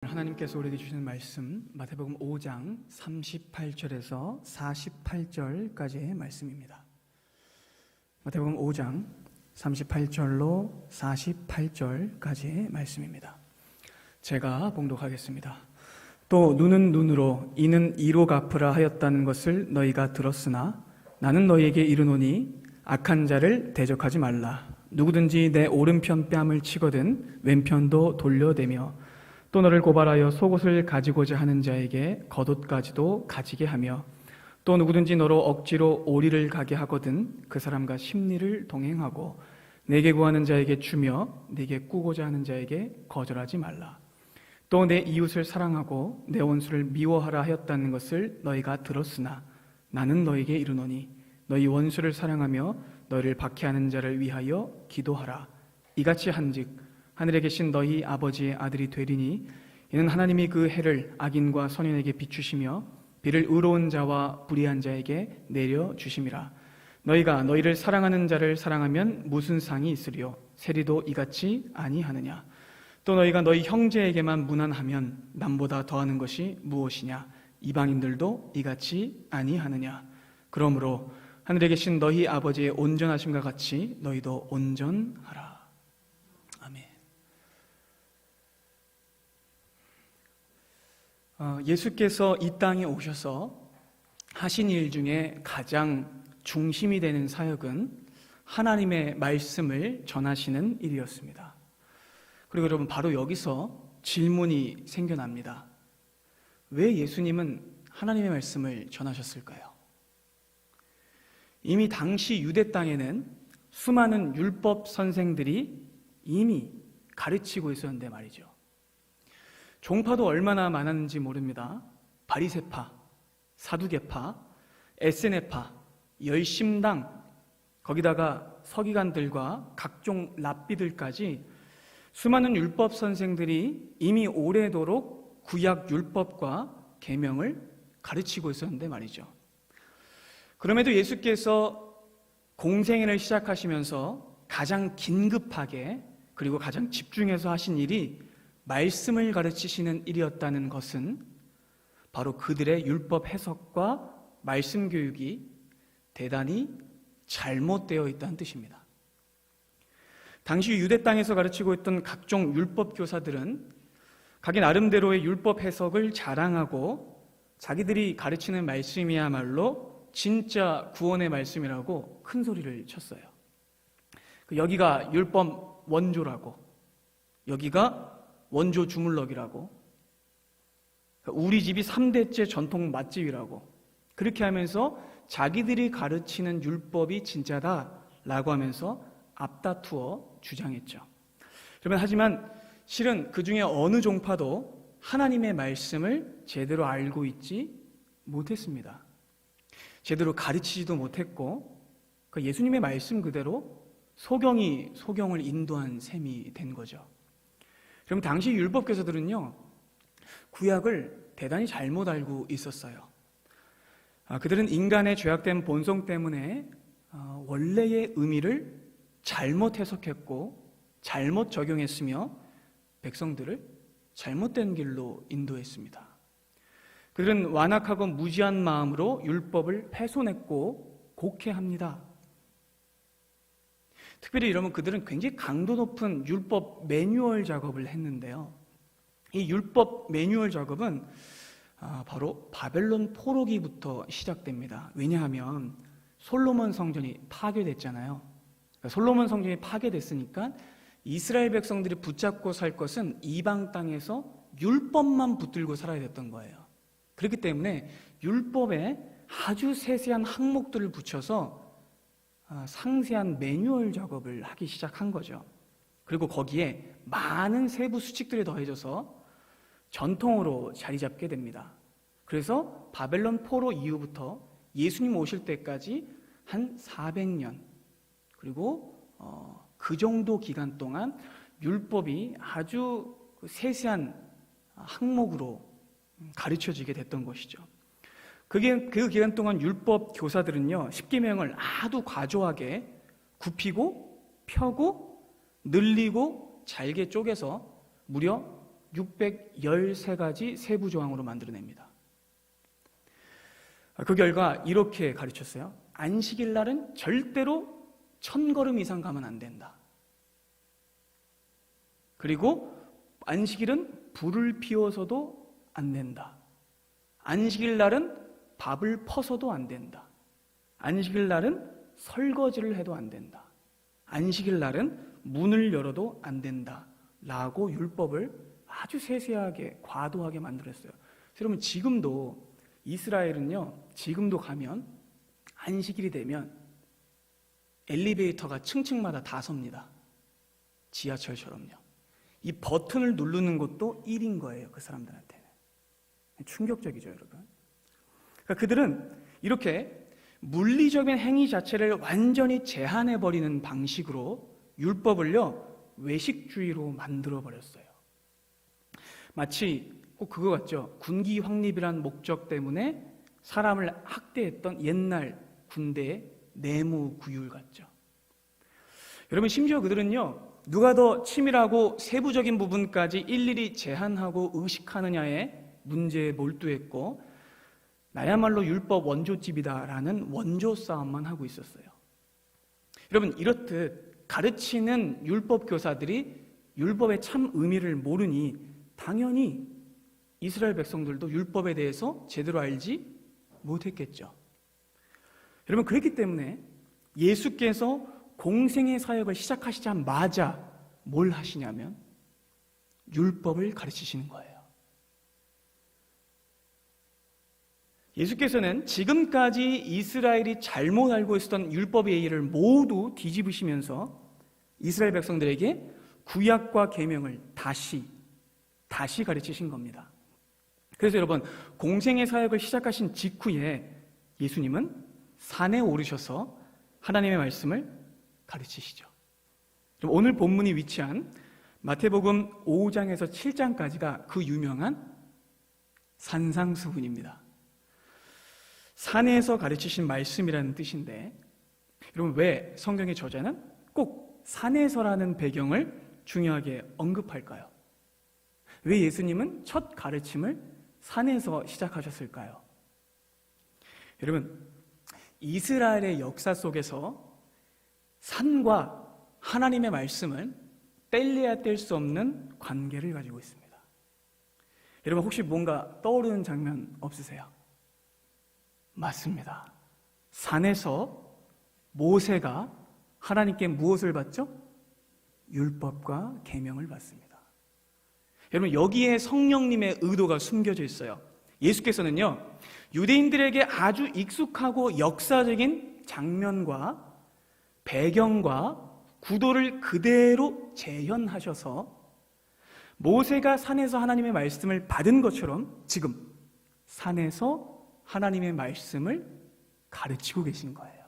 하나님께서 우리에게 주시는 말씀 마태복음 5장 38절에서 48절까지의 말씀입니다. 마태복음 5장 38절로 48절까지의 말씀입니다. 제가 봉독하겠습니다. 또 눈은 눈으로 이는 이로 갚으라 하였다는 것을 너희가 들었으나 나는 너희에게 이르노니 악한 자를 대적하지 말라. 누구든지 내 오른편 뺨을 치거든 왼편도 돌려대며 또 너를 고발하여 속옷을 가지고자 하는 자에게 겉옷까지도 가지게 하며 또 누구든지 너로 억지로 오리를 가게 하거든 그 사람과 십리를 동행하고 내게 구하는 자에게 주며 네게 꾸고자 하는 자에게 거절하지 말라. 또 내 이웃을 사랑하고 내 원수를 미워하라 하였다는 것을 너희가 들었으나 나는 너희에게 이르노니 너희 원수를 사랑하며 너희를 박해하는 자를 위하여 기도하라. 이같이 한즉 하늘에 계신 너희 아버지의 아들이 되리니 이는 하나님이 그 해를 악인과 선인에게 비추시며 비를 의로운 자와 불의한 자에게 내려주심이라. 너희가 너희를 사랑하는 자를 사랑하면 무슨 상이 있으리요? 세리도 이같이 아니하느냐? 또 너희가 너희 형제에게만 무난하면 남보다 더하는 것이 무엇이냐? 이방인들도 이같이 아니하느냐? 그러므로 하늘에 계신 너희 아버지의 온전하심과 같이 너희도 온전하라. 예수께서 이 땅에 오셔서 하신 일 중에 가장 중심이 되는 사역은 하나님의 말씀을 전하시는 일이었습니다. 그리고 여러분, 바로 여기서 질문이 생겨납니다. 왜 예수님은 하나님의 말씀을 전하셨을까요? 이미 당시 유대 땅에는 수많은 율법 선생들이 이미 가르치고 있었는데 말이죠. 종파도 얼마나 많았는지 모릅니다. 바리새파, 사두개파, 에세네파, 열심당, 거기다가 서기관들과 각종 랍비들까지 수많은 율법 선생들이 이미 오래도록 구약 율법과 계명을 가르치고 있었는데 말이죠. 그럼에도 예수께서 공생애를 시작하시면서 가장 긴급하게 그리고 가장 집중해서 하신 일이 말씀을 가르치시는 일이었다는 것은 바로 그들의 율법 해석과 말씀 교육이 대단히 잘못되어 있다는 뜻입니다. 당시 유대 땅에서 가르치고 있던 각종 율법 교사들은 자기 나름대로의 율법 해석을 자랑하고 자기들이 가르치는 말씀이야말로 진짜 구원의 말씀이라고 큰 소리를 쳤어요. 여기가 율법 원조라고, 여기가 원조 주물럭이라고, 우리 집이 3대째 전통 맛집이라고, 그렇게 하면서 자기들이 가르치는 율법이 진짜다라고 하면서 앞다투어 주장했죠. 하지만 실은 그 중에 어느 종파도 하나님의 말씀을 제대로 알고 있지 못했습니다. 제대로 가르치지도 못했고 예수님의 말씀 그대로 소경이 소경을 인도한 셈이 된 거죠. 그럼 당시 율법 교사들은요, 구약을 대단히 잘못 알고 있었어요. 그들은 인간의 죄악된 본성 때문에 원래의 의미를 잘못 해석했고 잘못 적용했으며 백성들을 잘못된 길로 인도했습니다. 그들은 완악하고 무지한 마음으로 율법을 훼손했고 곡해합니다. 특별히 여러분, 그들은 굉장히 강도 높은 율법 매뉴얼 작업을 했는데요. 이 율법 매뉴얼 작업은 바로 바벨론 포로기부터 시작됩니다. 왜냐하면 솔로몬 성전이 파괴됐잖아요. 솔로몬 성전이 파괴됐으니까 이스라엘 백성들이 붙잡고 살 것은 이방 땅에서 율법만 붙들고 살아야 됐던 거예요. 그렇기 때문에 율법에 아주 세세한 항목들을 붙여서 상세한 매뉴얼 작업을 하기 시작한 거죠. 그리고 거기에 많은 세부 수칙들이 더해져서 전통으로 자리 잡게 됩니다. 그래서 바벨론 포로 이후부터 예수님 오실 때까지 한 400년, 그리고 그 정도 기간 동안 율법이 아주 세세한 항목으로 가르쳐지게 됐던 것이죠. 그 기간 동안 율법 교사들은요, 십계명을 아주 과조하게 굽히고 펴고 늘리고 잘게 쪼개서 무려 613가지 세부 조항으로 만들어냅니다. 그 결과 이렇게 가르쳤어요. 안식일 날은 절대로 1000걸음 이상 가면 안 된다. 그리고 안식일은 불을 피워서도 안 된다. 안식일 날은 밥을 퍼서도 안 된다. 안식일 날은 설거지를 해도 안 된다. 안식일 날은 문을 열어도 안 된다. 라고 율법을 아주 세세하게 과도하게 만들었어요. 여러분 지금도 이스라엘은요, 지금도 가면 안식일이 되면 엘리베이터가 층층마다 다 섭니다. 지하철처럼요. 이 버튼을 누르는 것도 일인 거예요, 그 사람들한테는. 충격적이죠, 여러분. 그러니까 그들은 이렇게 물리적인 행위 자체를 완전히 제한해버리는 방식으로 율법을요, 외식주의로 만들어버렸어요. 마치 꼭 그거 같죠. 군기 확립이란 목적 때문에 사람을 학대했던 옛날 군대의 내무 구율 같죠. 여러분 심지어 그들은요, 누가 더 치밀하고 세부적인 부분까지 일일이 제한하고 의식하느냐의 문제에 몰두했고, 나야말로 율법 원조집이다라는 원조 싸움만 하고 있었어요. 여러분 이렇듯 가르치는 율법 교사들이 율법의 참 의미를 모르니 당연히 이스라엘 백성들도 율법에 대해서 제대로 알지 못했겠죠. 여러분 그렇기 때문에 예수께서 공생의 사역을 시작하시자마자 뭘 하시냐면 율법을 가르치시는 거예요. 예수께서는 지금까지 이스라엘이 잘못 알고 있었던 율법의 이해를 모두 뒤집으시면서 이스라엘 백성들에게 구약과 계명을 다시 가르치신 겁니다. 그래서 여러분 공생의 사역을 시작하신 직후에 예수님은 산에 오르셔서 하나님의 말씀을 가르치시죠. 오늘 본문이 위치한 마태복음 5장에서 7장까지가 그 유명한 산상수훈입니다. 산에서 가르치신 말씀이라는 뜻인데, 여러분 왜 성경의 저자는 꼭 산에서라는 배경을 중요하게 언급할까요? 왜 예수님은 첫 가르침을 산에서 시작하셨을까요? 여러분 이스라엘의 역사 속에서 산과 하나님의 말씀은 뗄래야 뗄 수 없는 관계를 가지고 있습니다. 여러분 혹시 뭔가 떠오르는 장면 없으세요? 맞습니다. 산에서 모세가 하나님께 무엇을 받죠? 율법과 계명을 받습니다. 여러분 여기에 성령님의 의도가 숨겨져 있어요. 예수께서는요 유대인들에게 아주 익숙하고 역사적인 장면과 배경과 구도를 그대로 재현하셔서 모세가 산에서 하나님의 말씀을 받은 것처럼 지금 산에서 하나님의 말씀을 가르치고 계신 거예요.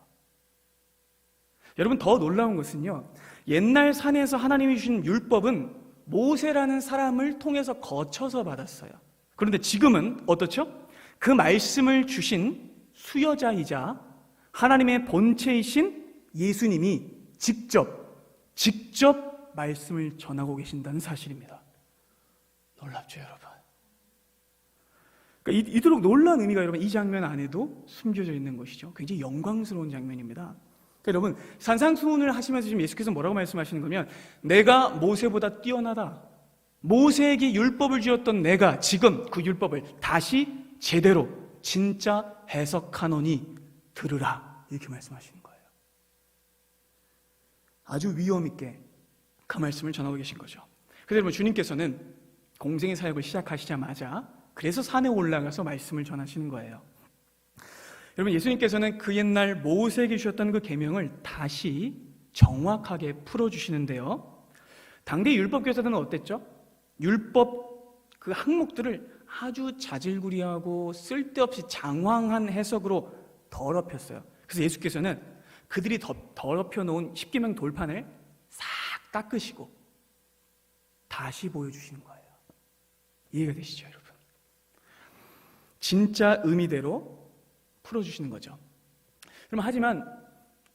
여러분 더 놀라운 것은요, 옛날 산에서 하나님이 주신 율법은 모세라는 사람을 통해서 거쳐서 받았어요. 그런데 지금은 어떻죠? 그 말씀을 주신 수여자이자 하나님의 본체이신 예수님이 직접 말씀을 전하고 계신다는 사실입니다. 놀랍죠, 여러분? 그러니까 이토록 놀라운 의미가 여러분 이 장면 안에도 숨겨져 있는 것이죠. 굉장히 영광스러운 장면입니다. 그러니까 여러분 산상수훈을 하시면서 지금 예수께서 뭐라고 말씀하시는 거면, 내가 모세보다 뛰어나다. 모세에게 율법을 주었던 내가 지금 그 율법을 다시 제대로 진짜 해석하노니 들으라, 이렇게 말씀하시는 거예요. 아주 위엄 있게 그 말씀을 전하고 계신 거죠. 그래서 여러분 주님께서는 공생의 사역을 시작하시자마자 그래서 산에 올라가서 말씀을 전하시는 거예요. 여러분 예수님께서는 그 옛날 모세에게 주셨던 그 계명을 다시 정확하게 풀어주시는데요, 당대 율법 교사들은 어땠죠? 율법 그 항목들을 아주 자질구리하고 쓸데없이 장황한 해석으로 더럽혔어요. 그래서 예수께서는 그들이 더럽혀 놓은 십계명 돌판을 싹 닦으시고 다시 보여주시는 거예요. 이해가 되시죠, 여러분? 진짜 의미대로 풀어주시는 거죠. 그럼 하지만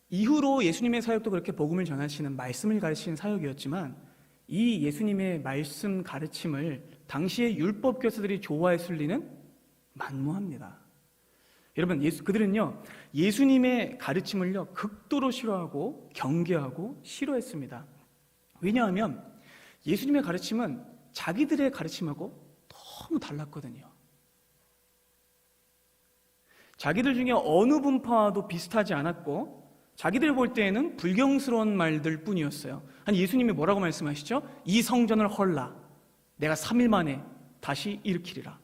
이후로 예수님의 사역도 그렇게 복음을 전하시는 말씀을 가르치는 사역이었지만, 이 예수님의 말씀 가르침을 당시의 율법 교사들이 좋아했을 리는 만무합니다. 여러분, 그들은요, 예수님의 가르침을요, 극도로 싫어하고 경계하고 싫어했습니다. 왜냐하면 예수님의 가르침은 자기들의 가르침하고 너무 달랐거든요. 자기들 중에 어느 분파와도 비슷하지 않았고, 자기들 볼 때에는 불경스러운 말들 뿐이었어요. 아니, 예수님이 뭐라고 말씀하시죠? 이 성전을 헐라, 내가 3일 만에 다시 일으키리라.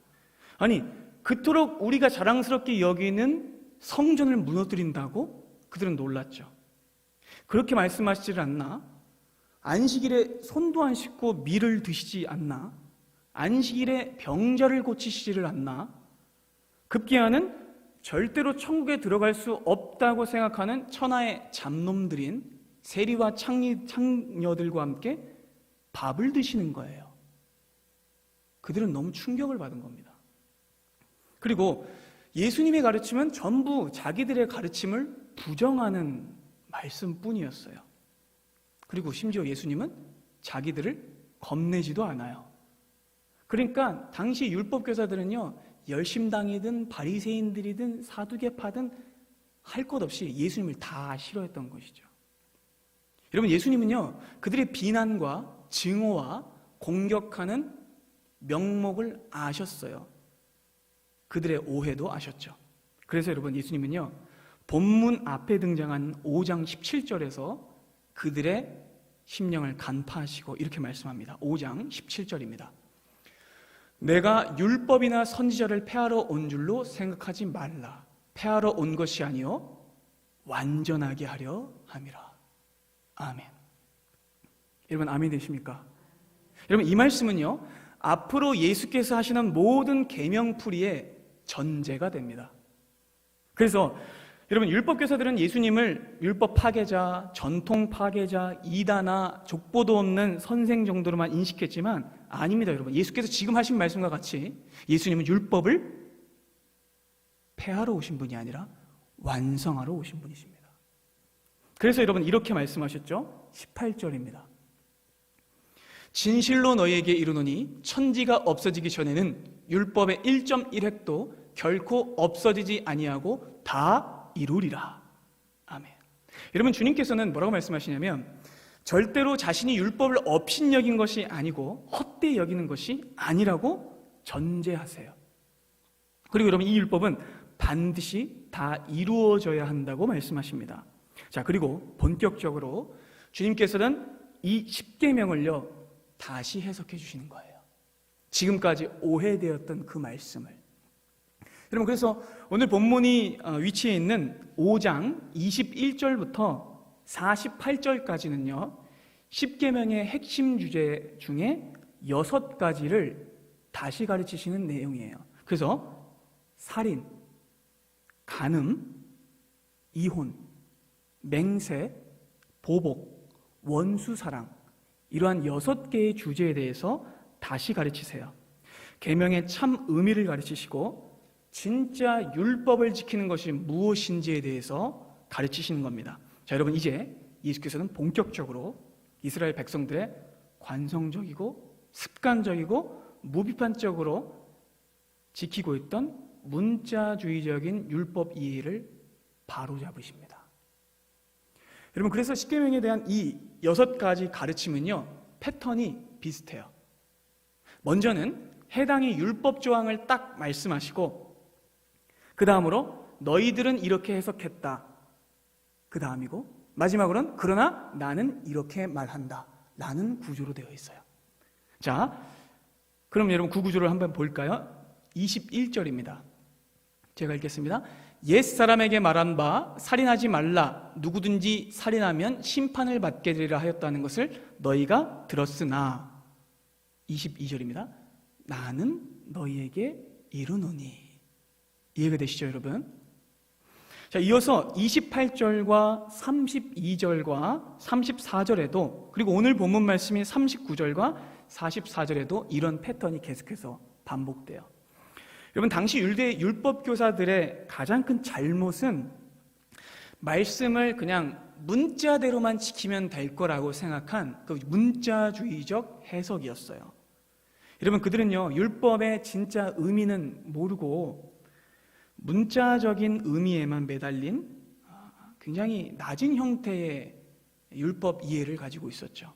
아니, 그토록 우리가 자랑스럽게 여기는 성전을 무너뜨린다고 그들은 놀랐죠. 그렇게 말씀하시질 않나? 안식일에 손도 안 씻고 밀을 드시지 않나? 안식일에 병자를 고치시지를 않나? 급기야는 절대로 천국에 들어갈 수 없다고 생각하는 천하의 잡놈들인 세리와 창녀들과 함께 밥을 드시는 거예요. 그들은 너무 충격을 받은 겁니다. 그리고 예수님의 가르침은 전부 자기들의 가르침을 부정하는 말씀뿐이었어요. 그리고 심지어 예수님은 자기들을 겁내지도 않아요. 그러니까 당시 율법교사들은요, 열심당이든 바리새인들이든 사두개파든 할 것 없이 예수님을 다 싫어했던 것이죠. 여러분, 예수님은요, 그들의 비난과 증오와 공격하는 명목을 아셨어요. 그들의 오해도 아셨죠. 그래서 여러분, 예수님은요, 본문 앞에 등장한 5장 17절에서 그들의 심령을 간파하시고 이렇게 말씀합니다. 5장 17절입니다. 내가 율법이나 선지자를 폐하러 온 줄로 생각하지 말라. 폐하러 온 것이 아니요 완전하게 하려 함이라. 아멘. 여러분, 아멘 되십니까? 여러분, 이 말씀은요, 앞으로 예수께서 하시는 모든 계명풀이의 전제가 됩니다. 그래서 여러분, 율법교사들은 예수님을 율법 파괴자, 전통 파괴자, 이단아, 족보도 없는 선생 정도로만 인식했지만 아닙니다. 여러분, 예수께서 지금 하신 말씀과 같이 예수님은 율법을 폐하러 오신 분이 아니라 완성하러 오신 분이십니다. 그래서 여러분, 이렇게 말씀하셨죠. 18절입니다. 진실로 너희에게 이르노니 천지가 없어지기 전에는 율법의 1.1획도 결코 없어지지 아니하고 다 이루리라. 아멘. 여러분, 주님께서는 뭐라고 말씀하시냐면 절대로 자신이 율법을 업신여긴 것이 아니고 헛되이 여기는 것이 아니라고 전제하세요. 그리고 여러분, 이 율법은 반드시 다 이루어져야 한다고 말씀하십니다. 자, 그리고 본격적으로 주님께서는 이 10계명을요 다시 해석해 주시는 거예요. 지금까지 오해되었던 그 말씀을. 여러분, 그래서 오늘 본문이 위치해 있는 5장 21절부터 48절까지는요 10계명의 핵심 주제 중에 6가지를 다시 가르치시는 내용이에요. 그래서 살인, 간음, 이혼, 맹세, 보복, 원수사랑, 이러한 6개의 주제에 대해서 다시 가르치세요. 계명의 참 의미를 가르치시고 진짜 율법을 지키는 것이 무엇인지에 대해서 가르치시는 겁니다. 자, 여러분, 이제 예수께서는 본격적으로 이스라엘 백성들의 관성적이고 습관적이고 무비판적으로 지키고 있던 문자주의적인 율법 이해를 바로잡으십니다. 여러분, 그래서 십계명에 대한 이 6가지 가르침은요 패턴이 비슷해요. 먼저는 해당의 율법 조항을 딱 말씀하시고 그 다음으로 너희들은 이렇게 해석했다. 그 다음이고 마지막으로는 그러나 나는 이렇게 말한다. 라는 구조로 되어 있어요. 자, 그럼 여러분 그 구조를 한번 볼까요? 21절입니다. 제가 읽겠습니다. 옛사람에게 말한 바 살인하지 말라. 누구든지 살인하면 심판을 받게 되리라 하였다는 것을 너희가 들었으나 22절입니다. 나는 너희에게 이르노니. 이해가 되시죠, 여러분? 자, 이어서 28절과 32절과 34절에도 그리고 오늘 본문 말씀인 39절과 44절에도 이런 패턴이 계속해서 반복돼요. 여러분, 당시 유대 율법 교사들의 가장 큰 잘못은 말씀을 그냥 문자대로만 지키면 될 거라고 생각한 그 문자주의적 해석이었어요. 여러분, 그들은요, 율법의 진짜 의미는 모르고 문자적인 의미에만 매달린 굉장히 낮은 형태의 율법 이해를 가지고 있었죠.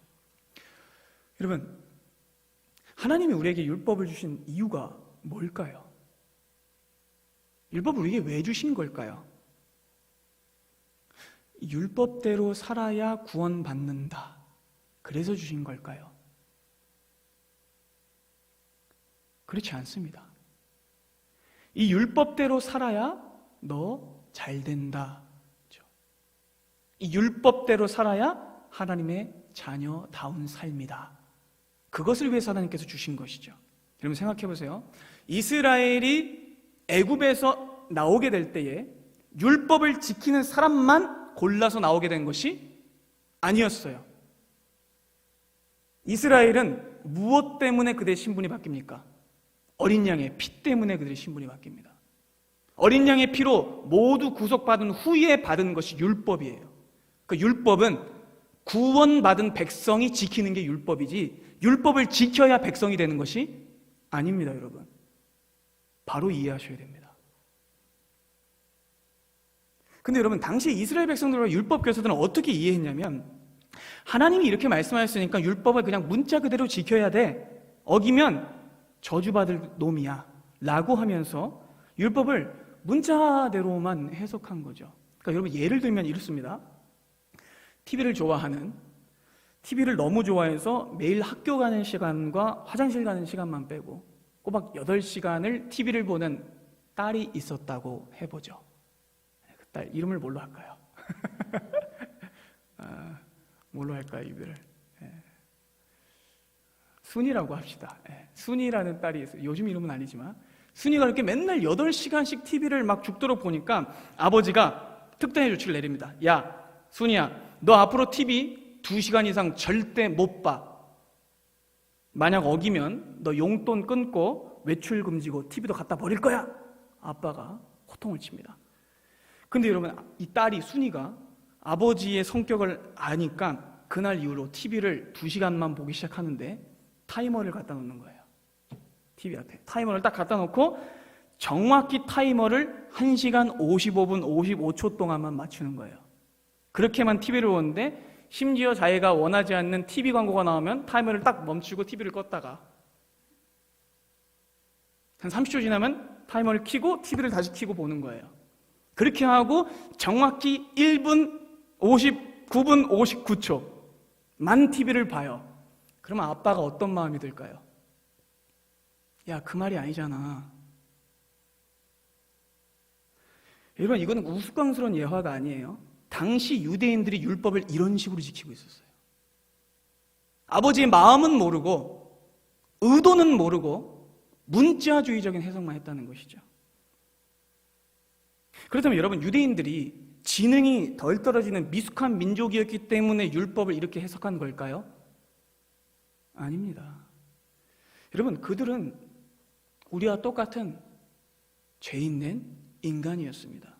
여러분, 하나님이 우리에게 율법을 주신 이유가 뭘까요? 율법을 우리에게 왜 주신 걸까요? 율법대로 살아야 구원받는다. 그래서 주신 걸까요? 그렇지 않습니다. 이 율법대로 살아야 너 잘 된다. 이 율법대로 살아야 하나님의 자녀다운 삶이다. 그것을 위해서 하나님께서 주신 것이죠. 여러분 생각해 보세요. 이스라엘이 애굽에서 나오게 될 때에 율법을 지키는 사람만 골라서 나오게 된 것이 아니었어요. 이스라엘은 무엇 때문에 그들의 신분이 바뀝니까? 어린 양의 피 때문에 그들의 신분이 바뀝니다. 어린 양의 피로 모두 구속받은 후에 받은 것이 율법이에요. 그 율법은 구원받은 백성이 지키는 게 율법이지 율법을 지켜야 백성이 되는 것이 아닙니다, 여러분. 바로 이해하셔야 됩니다. 근데 여러분, 당시 이스라엘 백성들과 율법 교사들은 어떻게 이해했냐면 하나님이 이렇게 말씀하셨으니까 율법을 그냥 문자 그대로 지켜야 돼. 어기면 저주받을 놈이야 라고 하면서 율법을 문자대로만 해석한 거죠. 그러니까 여러분, 예를 들면 이렇습니다. TV를 좋아하는, TV를 너무 좋아해서 매일 학교 가는 시간과 화장실 가는 시간만 빼고 꼬박 8시간을 TV를 보는 딸이 있었다고 해보죠. 그 딸 이름을 뭘로 할까요? 뭘로 할까요, 이별을? 순이라고 합시다. 순이라는 딸이 있어요. 요즘 이름은 아니지만 순이가 이렇게 맨날 8시간씩 TV를 막 죽도록 보니까 아버지가 특단의 조치를 내립니다. 야, 순이야, 너 앞으로 TV 2시간 이상 절대 못 봐. 만약 어기면 너 용돈 끊고 외출 금지고 TV도 갖다 버릴 거야. 아빠가 호통을 칩니다. 근데 여러분, 이 딸이 순이가 아버지의 성격을 아니까 그날 이후로 TV를 2시간만 보기 시작하는데 타이머를 갖다 놓는 거예요. TV 앞에 타이머를 딱 갖다 놓고 정확히 타이머를 1시간 55분 55초 동안만 맞추는 거예요. 그렇게만 TV를 보는데 심지어 자기가 원하지 않는 TV 광고가 나오면 타이머를 딱 멈추고 TV를 껐다가 한 30초 지나면 타이머를 켜고 TV를 다시 켜고 보는 거예요. 그렇게 하고 정확히 1분 59분 59초만 TV를 봐요. 그러면 아빠가 어떤 마음이 들까요? 야, 그 말이 아니잖아. 여러분, 이거는 우스꽝스러운 예화가 아니에요. 당시 유대인들이 율법을 이런 식으로 지키고 있었어요. 아버지의 마음은 모르고 의도는 모르고 문자주의적인 해석만 했다는 것이죠. 그렇다면 여러분, 유대인들이 지능이 덜 떨어지는 미숙한 민족이었기 때문에 율법을 이렇게 해석한 걸까요? 아닙니다. 여러분, 그들은 우리와 똑같은 죄 있는 인간이었습니다.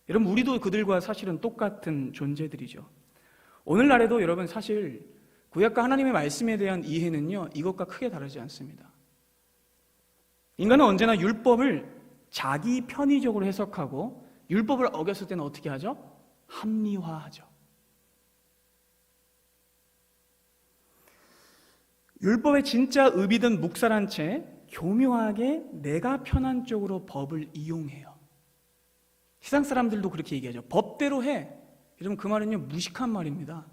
여러분, 우리도 그들과 사실은 똑같은 존재들이죠. 오늘날에도 여러분, 사실 구약과 하나님의 말씀에 대한 이해는요, 이것과 크게 다르지 않습니다. 인간은 언제나 율법을 자기 편의적으로 해석하고 율법을 어겼을 때는 어떻게 하죠? 합리화하죠. 율법의 진짜 의미든 묵살한 채 교묘하게 내가 편한 쪽으로 법을 이용해요. 세상 사람들도 그렇게 얘기하죠. 법대로 해. 여러분, 그 말은요, 무식한 말입니다.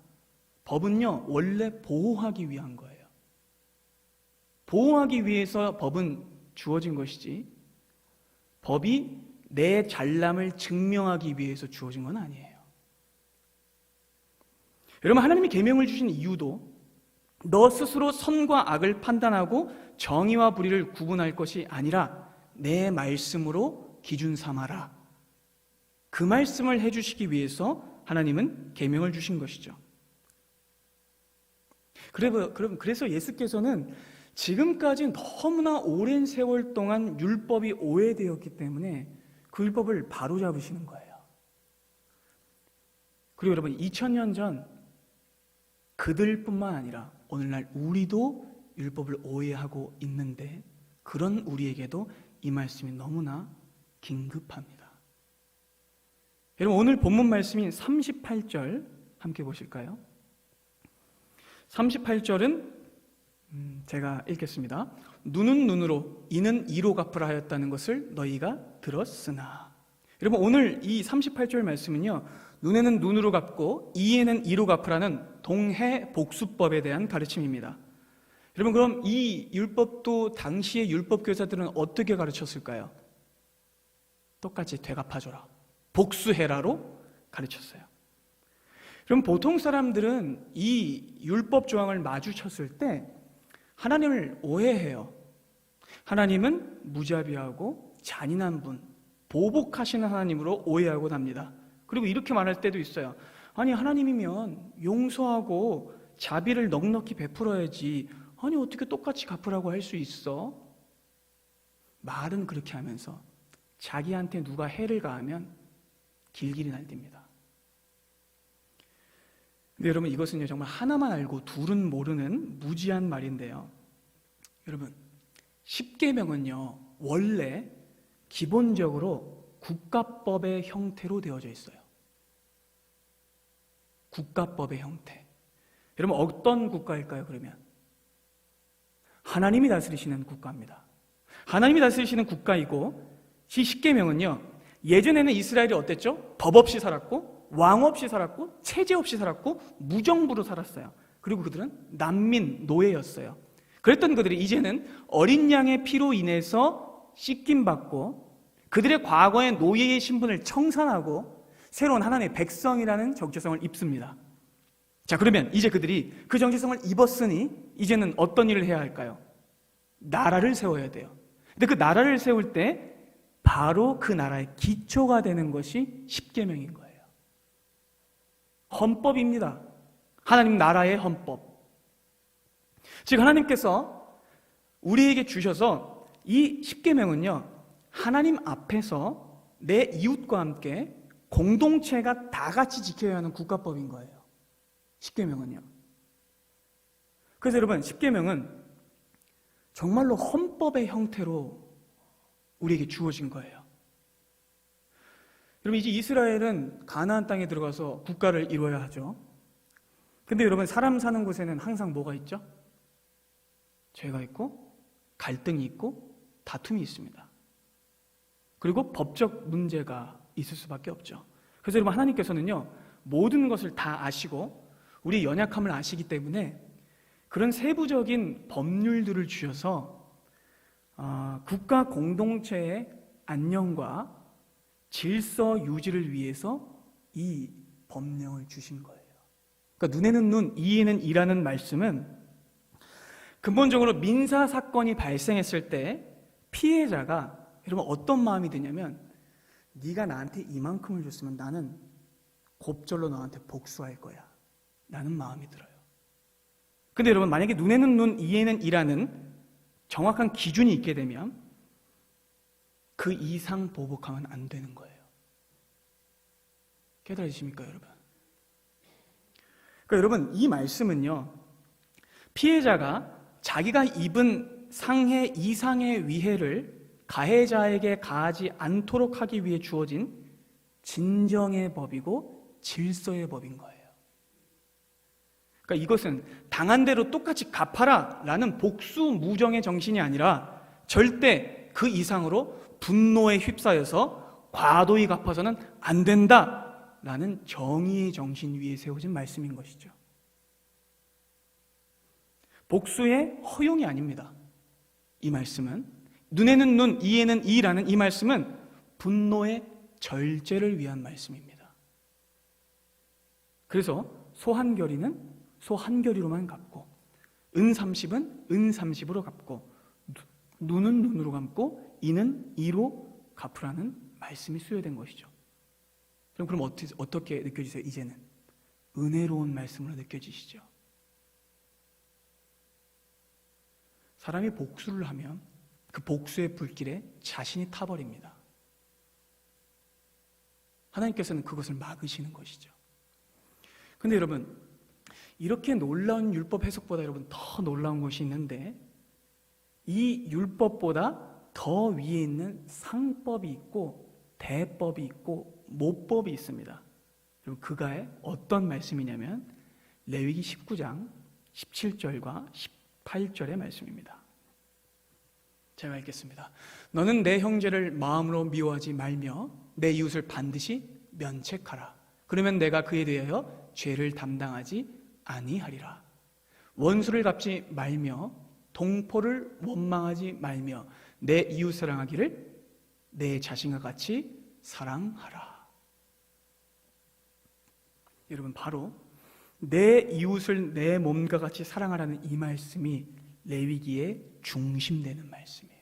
법은요, 원래 보호하기 위한 거예요. 보호하기 위해서 법은 주어진 것이지 법이 내 잘남을 증명하기 위해서 주어진 건 아니에요. 여러분, 하나님이 계명을 주신 이유도 너 스스로 선과 악을 판단하고 정의와 불의를 구분할 것이 아니라 내 말씀으로 기준 삼아라. 그 말씀을 해주시기 위해서 하나님은 계명을 주신 것이죠. 그래서 예수께서는 지금까지 너무나 오랜 세월 동안 율법이 오해되었기 때문에 그 율법을 바로잡으시는 거예요. 그리고 여러분, 2000년 전 그들뿐만 아니라 오늘날 우리도 율법을 오해하고 있는데 그런 우리에게도 이 말씀이 너무나 긴급합니다. 여러분, 오늘 본문 말씀인 38절 함께 보실까요? 38절은 제가 읽겠습니다. 눈은 눈으로 이는 이로 갚으라 하였다는 것을 너희가 들었으나. 여러분, 오늘 이 38절 말씀은요, 눈에는 눈으로 갚고 이에는 이로 갚으라는 동해 복수법에 대한 가르침입니다. 여러분, 그럼 이 율법도 당시의 율법 교사들은 어떻게 가르쳤을까요? 똑같이 되갚아줘라, 복수해라로 가르쳤어요. 그럼 보통 사람들은 이 율법 조항을 마주쳤을 때 하나님을 오해해요. 하나님은 무자비하고 잔인한 분, 보복하시는 하나님으로 오해하고 납니다. 그리고 이렇게 말할 때도 있어요. 아니, 하나님이면 용서하고 자비를 넉넉히 베풀어야지, 아니 어떻게 똑같이 갚으라고 할 수 있어? 말은 그렇게 하면서 자기한테 누가 해를 가하면 길길이 날립니다. 근데 여러분, 이것은요 정말 하나만 알고 둘은 모르는 무지한 말인데요. 여러분, 십계명은요 원래 기본적으로 국가법의 형태로 되어져 있어요. 국가법의 형태. 여러분, 어떤 국가일까요? 그러면 하나님이 다스리시는 국가입니다. 하나님이 다스리시는 국가이고, 이 십계명은요 예전에는 이스라엘이 어땠죠? 법 없이 살았고, 왕 없이 살았고, 체제 없이 살았고, 무정부로 살았어요. 그리고 그들은 난민, 노예였어요. 그랬던 그들이 이제는 어린 양의 피로 인해서 씻김받고 그들의 과거의 노예의 신분을 청산하고 새로운 하나님의 백성이라는 정체성을 입습니다. 자, 그러면 이제 그들이 그 정체성을 입었으니 이제는 어떤 일을 해야 할까요? 나라를 세워야 돼요. 근데 그 나라를 세울 때 바로 그 나라의 기초가 되는 것이 십계명인 거예요. 헌법입니다. 하나님 나라의 헌법. 즉 하나님께서 우리에게 주셔서 이 십계명은요 하나님 앞에서 내 이웃과 함께 공동체가 다 같이 지켜야 하는 국가법인 거예요. 십계명은요. 그래서 여러분, 십계명은 정말로 헌법의 형태로 우리에게 주어진 거예요. 여러분, 이제 이스라엘은 가나안 땅에 들어가서 국가를 이루어야 하죠. 근데 여러분, 사람 사는 곳에는 항상 뭐가 있죠? 죄가 있고 갈등이 있고 다툼이 있습니다. 그리고 법적 문제가 있을 수밖에 없죠. 그래서 여러분, 하나님께서는요 모든 것을 다 아시고 우리의 연약함을 아시기 때문에 그런 세부적인 법률들을 주셔서 국가 공동체의 안녕과 질서 유지를 위해서 이 법령을 주신 거예요. 그러니까 눈에는 눈, 이에는 이라는 말씀은 근본적으로 민사 사건이 발생했을 때 피해자가 여러분 어떤 마음이 드냐면, 네가 나한테 이만큼을 줬으면 나는 곱절로 너한테 복수할 거야 라는 마음이 들어요. 근데 여러분, 만약에 눈에는 눈, 이에는 이라는 정확한 기준이 있게 되면 그 이상 보복하면 안 되는 거예요. 깨달으십니까, 여러분? 그러니까 여러분, 이 말씀은요 피해자가 자기가 입은 상해 이상의 위해를 가해자에게 가하지 않도록 하기 위해 주어진 진정의 법이고 질서의 법인 거예요. 그러니까 이것은 당한 대로 똑같이 갚아라 라는 복수 무정의 정신이 아니라 절대 그 이상으로 분노에 휩싸여서 과도히 갚아서는 안 된다 라는 정의의 정신 위에 세워진 말씀인 것이죠. 복수의 허용이 아닙니다. 이 말씀은 눈에는 눈, 이에는 이라는 이 말씀은 분노의 절제를 위한 말씀입니다. 그래서 소한결이는 소한결이로만 갚고, 은30은 은30으로 갚고, 눈은 눈으로 갚고, 이는 이로 갚으라는 말씀이 수여된 것이죠. 그럼 어떻게 느껴지세요? 이제는 은혜로운 말씀으로 느껴지시죠? 사람이 복수를 하면 그 복수의 불길에 자신이 타버립니다. 하나님께서는 그것을 막으시는 것이죠. 근데 여러분, 이렇게 놀라운 율법 해석보다 여러분 더 놀라운 것이 있는데, 이 율법보다 더 위에 있는 상법이 있고 대법이 있고 모법이 있습니다. 그리고 그가의 어떤 말씀이냐면 레위기 19장 17절과 18절의 말씀입니다. 제가 읽겠습니다. 너는 내 형제를 마음으로 미워하지 말며 내 이웃을 반드시 면책하라. 그러면 내가 그에 대하여 죄를 담당하지 아니하리라. 원수를 갚지 말며 동포를 원망하지 말며 내 이웃 사랑하기를 내 자신과 같이 사랑하라. 여러분, 바로 내 이웃을 내 몸과 같이 사랑하라는 이 말씀이 레위기의 중심되는 말씀이에요.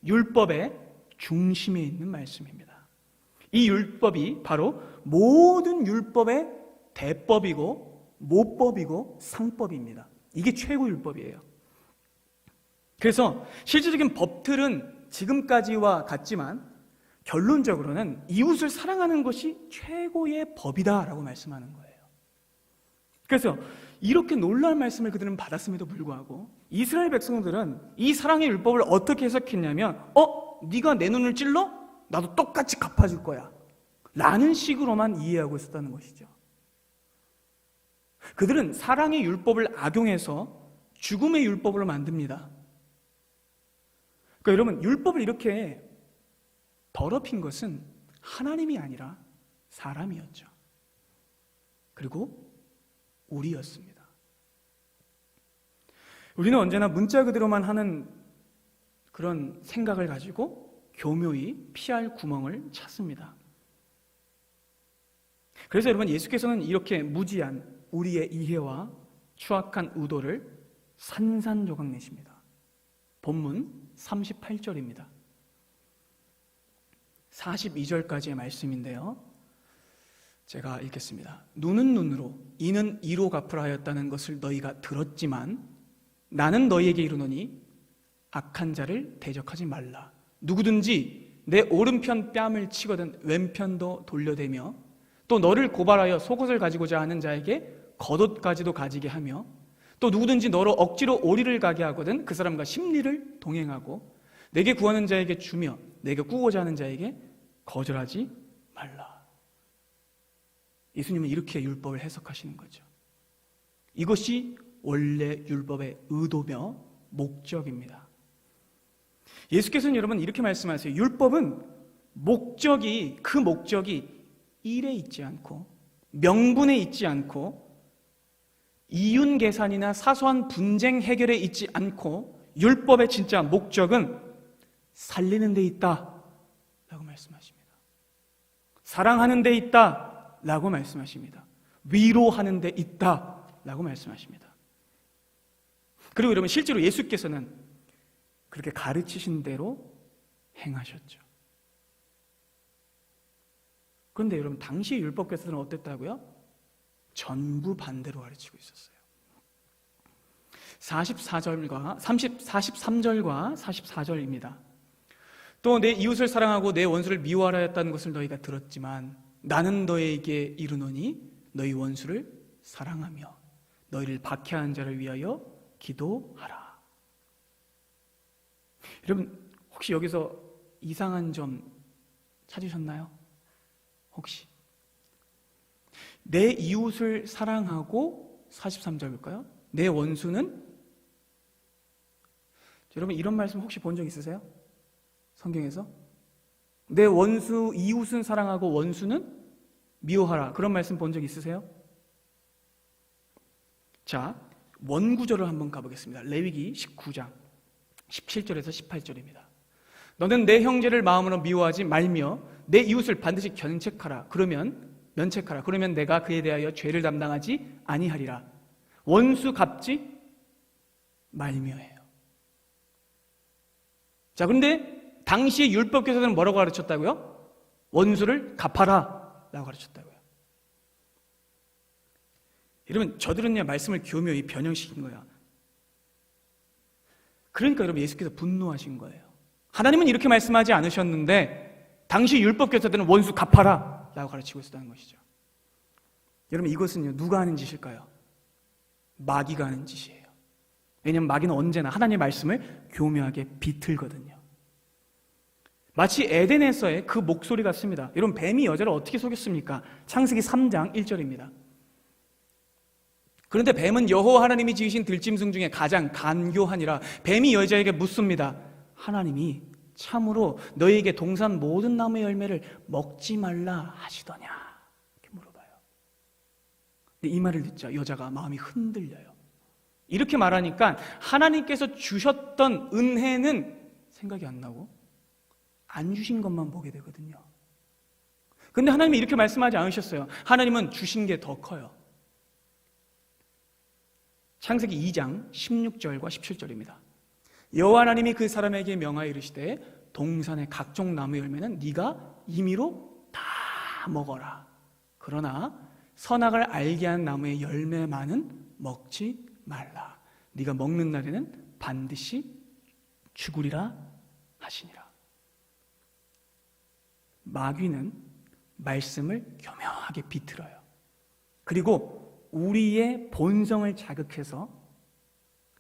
율법의 중심에 있는 말씀입니다. 이 율법이 바로 모든 율법의 대법이고 모법이고 상법입니다. 이게 최고 율법이에요. 그래서 실질적인 법틀은 지금까지와 같지만 결론적으로는 이웃을 사랑하는 것이 최고의 법이다라고 말씀하는 거예요. 그래서 이렇게 놀라운 말씀을 그들은 받았음에도 불구하고 이스라엘 백성들은 이 사랑의 율법을 어떻게 해석했냐면 네가 내 눈을 찔러? 나도 똑같이 갚아줄 거야 라는 식으로만 이해하고 있었다는 것이죠. 그들은 사랑의 율법을 악용해서 죽음의 율법으로 만듭니다. 그러니까 여러분, 율법을 이렇게 더럽힌 것은 하나님이 아니라 사람이었죠. 그리고 우리였습니다. 우리는 언제나 문자 그대로만 하는 그런 생각을 가지고 교묘히 피할 구멍을 찾습니다. 그래서 여러분, 예수께서는 이렇게 무지한 우리의 이해와 추악한 의도를 산산조각 내십니다. 본문 38절입니다. 42절까지의 말씀인데요, 제가 읽겠습니다. 눈은 눈으로 이는 이로 갚으라 하였다는 것을 너희가 들었지만 나는 너희에게 이르노니 악한 자를 대적하지 말라. 누구든지 내 오른편 뺨을 치거든 왼편도 돌려대며 또 너를 고발하여 속옷을 가지고자 하는 자에게 겉옷까지도 가지게 하며 또 누구든지 너로 억지로 오리를 가게 하거든 그 사람과 심리를 동행하고 내게 구하는 자에게 주며 내게 꾸고자 하는 자에게 거절하지 말라. 예수님은 이렇게 율법을 해석하시는 거죠. 이것이 원래 율법의 의도며 목적입니다. 예수께서는 여러분 이렇게 말씀하세요. 율법은 그 목적이 일에 있지 않고 명분에 있지 않고 이윤 계산이나 사소한 분쟁 해결에 있지 않고 율법의 진짜 목적은 살리는 데 있다 라고 말씀하십니다. 사랑하는 데 있다 라고 말씀하십니다. 위로하는 데 있다 라고 말씀하십니다. 그리고 여러분, 실제로 예수께서는 그렇게 가르치신 대로 행하셨죠. 그런데 여러분, 당시 율법교사들은 어땠다고요? 전부 반대로 가르치고 있었어요. 43절과 44절입니다. 또 내 이웃을 사랑하고 내 원수를 미워하라 했다는 것을 너희가 들었지만 나는 너희에게 이르노니 너희 원수를 사랑하며 너희를 박해하는 자를 위하여 기도하라. 여러분, 혹시 여기서 이상한 점 찾으셨나요? 혹시 내 이웃을 사랑하고 43절 볼까요? 내 원수는, 여러분 이런 말씀 혹시 본 적 있으세요? 성경에서? 내 원수, 이웃은 사랑하고 원수는 미워하라, 그런 말씀 본 적 있으세요? 자, 원구절을 한번 가보겠습니다. 레위기 19장 17절에서 18절입니다. 너는 내 형제를 마음으로 미워하지 말며 내 이웃을 반드시 면책하라. 그러면 내가 그에 대하여 죄를 담당하지 아니하리라. 원수 갚지 말며예요. 자, 그런데 당시의 율법교사들은 뭐라고 가르쳤다고요? 원수를 갚아라 라고 가르쳤다고요. 여러분, 저들은요 말씀을 교묘히 변형시킨 거예요. 그러니까 여러분, 예수께서 분노하신 거예요. 하나님은 이렇게 말씀하지 않으셨는데 당시 율법교사들은 원수 갚아라 라고 가르치고 있었다는 것이죠. 여러분, 이것은요 누가 하는 짓일까요? 마귀가 하는 짓이에요. 왜냐하면 마귀는 언제나 하나님의 말씀을 교묘하게 비틀거든요. 마치 에덴에서의 그 목소리 같습니다. 여러분, 뱀이 여자를 어떻게 속였습니까? 창세기 3장 1절입니다. 그런데 뱀은 여호와 하나님이 지으신 들짐승 중에 가장 간교하니라. 뱀이 여자에게 묻습니다. 하나님이 참으로 너희에게 동산 모든 나무의 열매를 먹지 말라 하시더냐? 이렇게 물어봐요. 근데 이 말을 듣자 여자가 마음이 흔들려요. 이렇게 말하니까 하나님께서 주셨던 은혜는 생각이 안 나고 안 주신 것만 보게 되거든요. 근데 하나님이 이렇게 말씀하지 않으셨어요. 하나님은 주신 게 더 커요. 창세기 2장 16절과 17절입니다. 여호와 하나님이 그 사람에게 명하여 이르시되 동산의 각종 나무 열매는 네가 임의로 다 먹어라. 그러나 선악을 알게 한 나무의 열매만은 먹지 말라. 네가 먹는 날에는 반드시 죽으리라 하시니라. 마귀는 말씀을 교묘하게 비틀어요. 그리고 우리의 본성을 자극해서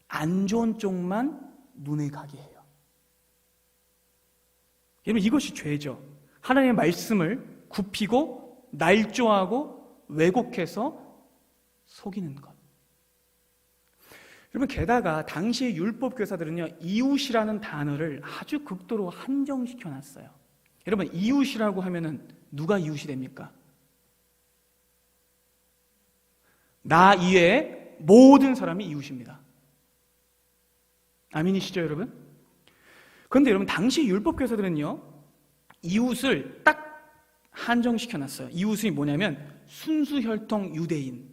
안 좋은 쪽만 눈에 가게 해요. 여러분, 이것이 죄죠. 하나님의 말씀을 굽히고 날조하고 왜곡해서 속이는 것. 여러분, 게다가 당시의 율법 교사들은요, 이웃이라는 단어를 아주 극도로 한정시켜 놨어요. 여러분, 이웃이라고 하면은 누가 이웃이 됩니까? 나 이외에 모든 사람이 이웃입니다. 아멘이시죠, 여러분? 그런데 여러분, 당시 율법 교사들은요, 이웃을 딱 한정시켜 놨어요. 이웃이 뭐냐면 순수 혈통 유대인.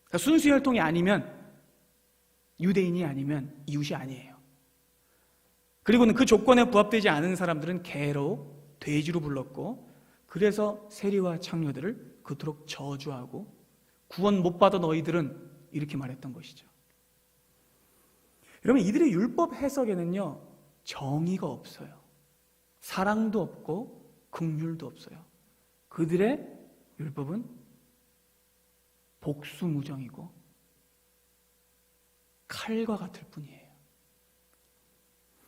그러니까 순수 혈통이 아니면, 유대인이 아니면 이웃이 아니에요. 그리고는 그 조건에 부합되지 않은 사람들은 개로, 돼지로 불렀고, 그래서 세리와 창녀들을 그토록 저주하고 구원 못 받은 너희들은 이렇게 말했던 것이죠. 여러분, 이들의 율법 해석에는요, 정의가 없어요. 사랑도 없고 긍휼도 없어요. 그들의 율법은 복수무정이고 칼과 같을 뿐이에요.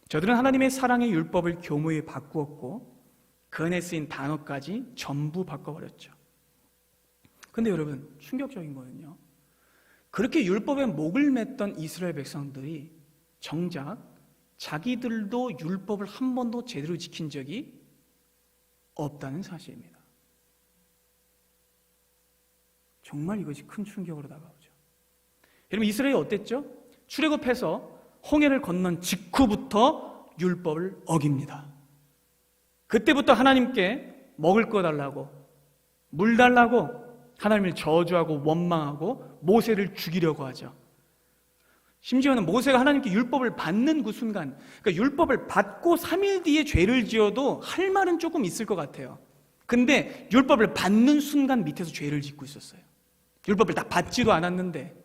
저들은 하나님의 사랑의 율법을 교묘히 바꾸었고 그 안에 쓰인 단어까지 전부 바꿔버렸죠. 근데 여러분, 충격적인 거는요, 그렇게 율법에 목을 맸던 이스라엘 백성들이 정작 자기들도 율법을 한 번도 제대로 지킨 적이 없다는 사실입니다. 정말 이것이 큰 충격으로 다가오죠. 여러분, 이스라엘이 어땠죠? 출애굽해서 홍해를 건넌 직후부터 율법을 어깁니다. 그때부터 하나님께 먹을 거 달라고, 물 달라고 하나님을 저주하고 원망하고 모세를 죽이려고 하죠. 심지어는 모세가 하나님께 율법을 받는 그 순간, 그러니까 율법을 받고 3일 뒤에 죄를 지어도 할 말은 조금 있을 것 같아요. 근데 율법을 받는 순간 밑에서 죄를 짓고 있었어요. 율법을 다 받지도 않았는데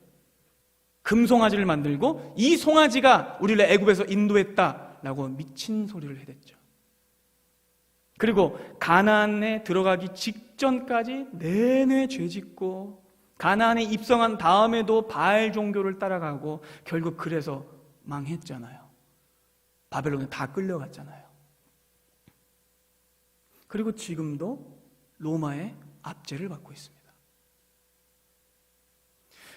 금송아지를 만들고 이 송아지가 우리를 애굽에서 인도했다라고 미친 소리를 해댔죠. 그리고 가나안에 들어가기 직전까지 내내 죄짓고 가나안에 입성한 다음에도 바알 종교를 따라가고 결국 그래서 망했잖아요. 바벨론에 다 끌려갔잖아요. 그리고 지금도 로마의 압제를 받고 있습니다.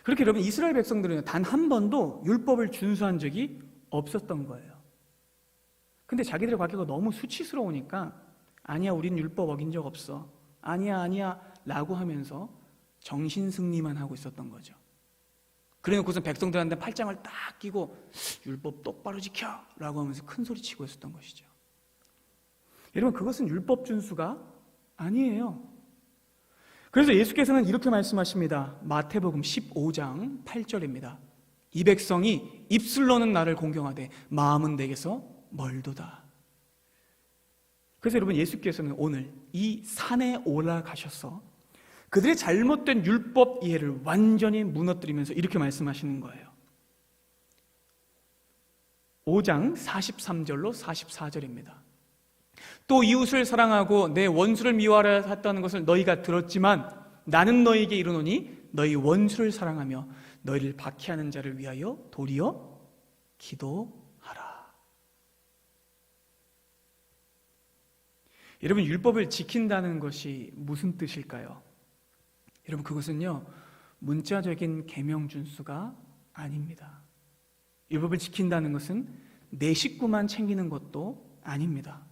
그렇게 여러분, 이스라엘 백성들은 단 한 번도 율법을 준수한 적이 없었던 거예요. 근데 자기들의 관계가 너무 수치스러우니까 아니야, 우린 율법 어긴 적 없어, 아니야 라고 하면서 정신승리만 하고 있었던 거죠. 그래놓고서 백성들한테 팔짱을 딱 끼고 율법 똑바로 지켜 라고 하면서 큰 소리 치고 있었던 것이죠. 여러분, 그것은 율법 준수가 아니에요. 그래서 예수께서는 이렇게 말씀하십니다. 마태복음 15장 8절입니다. 이 백성이 입술로는 나를 공경하되 마음은 내게서 멀도다. 그래서 여러분, 예수께서는 오늘 이 산에 올라가셔서 그들의 잘못된 율법 이해를 완전히 무너뜨리면서 이렇게 말씀하시는 거예요. 5장 43절로 44절입니다. 또 이웃을 사랑하고 내 원수를 미워하라 했다는 것을 너희가 들었지만 나는 너희에게 이르노니 너희 원수를 사랑하며 너희를 박해하는 자를 위하여 도리어 기도하라. 여러분, 율법을 지킨다는 것이 무슨 뜻일까요? 여러분, 그것은요, 문자적인 계명 준수가 아닙니다. 율법을 지킨다는 것은 내 식구만 챙기는 것도 아닙니다.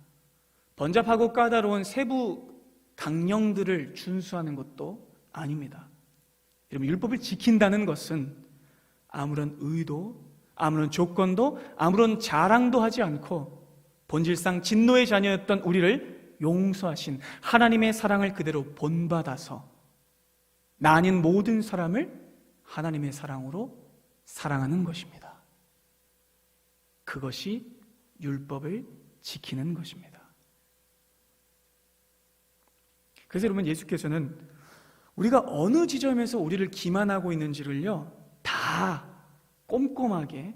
번잡하고 까다로운 세부 강령들을 준수하는 것도 아닙니다. 여러분, 율법을 지킨다는 것은 아무런 의도, 아무런 조건도, 아무런 자랑도 하지 않고 본질상 진노의 자녀였던 우리를 용서하신 하나님의 사랑을 그대로 본받아서 나 아닌 모든 사람을 하나님의 사랑으로 사랑하는 것입니다. 그것이 율법을 지키는 것입니다. 그래서 여러분, 예수께서는 우리가 어느 지점에서 우리를 기만하고 있는지를요, 다 꼼꼼하게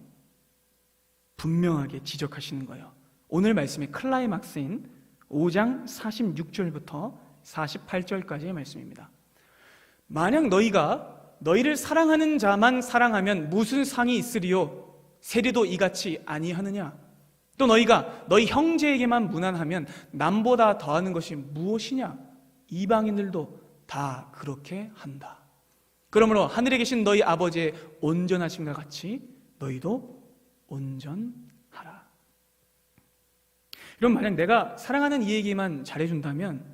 분명하게 지적하시는 거예요. 오늘 말씀의 클라이막스인 5장 46절부터 48절까지의 말씀입니다. 만약 너희가 너희를 사랑하는 자만 사랑하면 무슨 상이 있으리요? 세리도 이같이 아니하느냐? 또 너희가 너희 형제에게만 무난하면 남보다 더하는 것이 무엇이냐? 이방인들도 다 그렇게 한다. 그러므로 하늘에 계신 너희 아버지의 온전하심과 같이 너희도 온전하라. 그럼 만약 내가 사랑하는 이에게만 잘해준다면,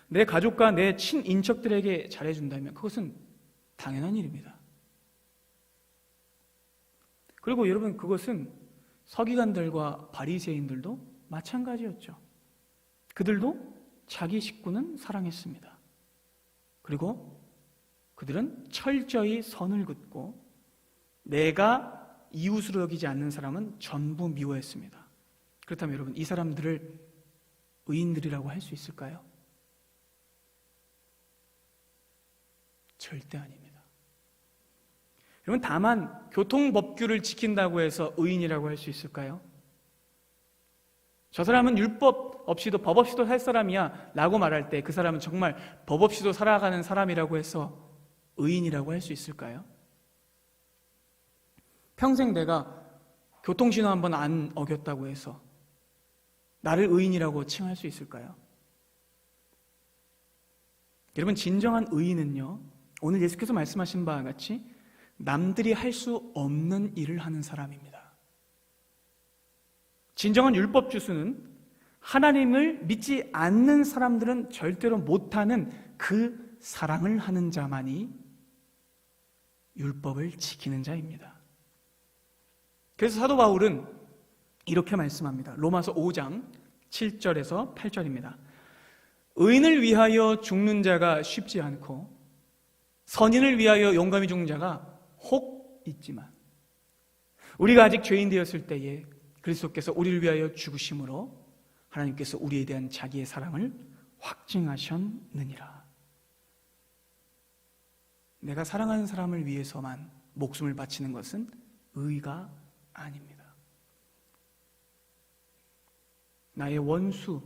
내 가족과 내 친인척들에게 잘해준다면 그것은 당연한 일입니다. 그리고 여러분, 그것은 서기관들과 바리새인들도 마찬가지였죠. 그들도 자기 식구는 사랑했습니다. 그리고 그들은 철저히 선을 긋고 내가 이웃으로 여기지 않는 사람은 전부 미워했습니다. 그렇다면 여러분, 이 사람들을 의인들이라고 할 수 있을까요? 절대 아닙니다. 여러분, 다만 교통법규를 지킨다고 해서 의인이라고 할 수 있을까요? 저 사람은 율법 없이도 법 없이도 살 사람이야 라고 말할 때 그 사람은 정말 법 없이도 살아가는 사람이라고 해서 의인이라고 할 수 있을까요? 평생 내가 교통신호 한번 안 어겼다고 해서 나를 의인이라고 칭할 수 있을까요? 여러분, 진정한 의인은요, 오늘 예수께서 말씀하신 바와 같이 남들이 할 수 없는 일을 하는 사람입니다. 진정한 율법 주수는 하나님을 믿지 않는 사람들은 절대로 못하는 그 사랑을 하는 자만이 율법을 지키는 자입니다. 그래서 사도 바울은 이렇게 말씀합니다. 로마서 5장 7절에서 8절입니다. 의인을 위하여 죽는 자가 쉽지 않고 선인을 위하여 용감히 죽는 자가 혹 있지만 우리가 아직 죄인 되었을 때에 그리스도께서 우리를 위하여 죽으심으로 하나님께서 우리에 대한 자기의 사랑을 확증하셨느니라. 내가 사랑하는 사람을 위해서만 목숨을 바치는 것은 의가 아닙니다. 나의 원수,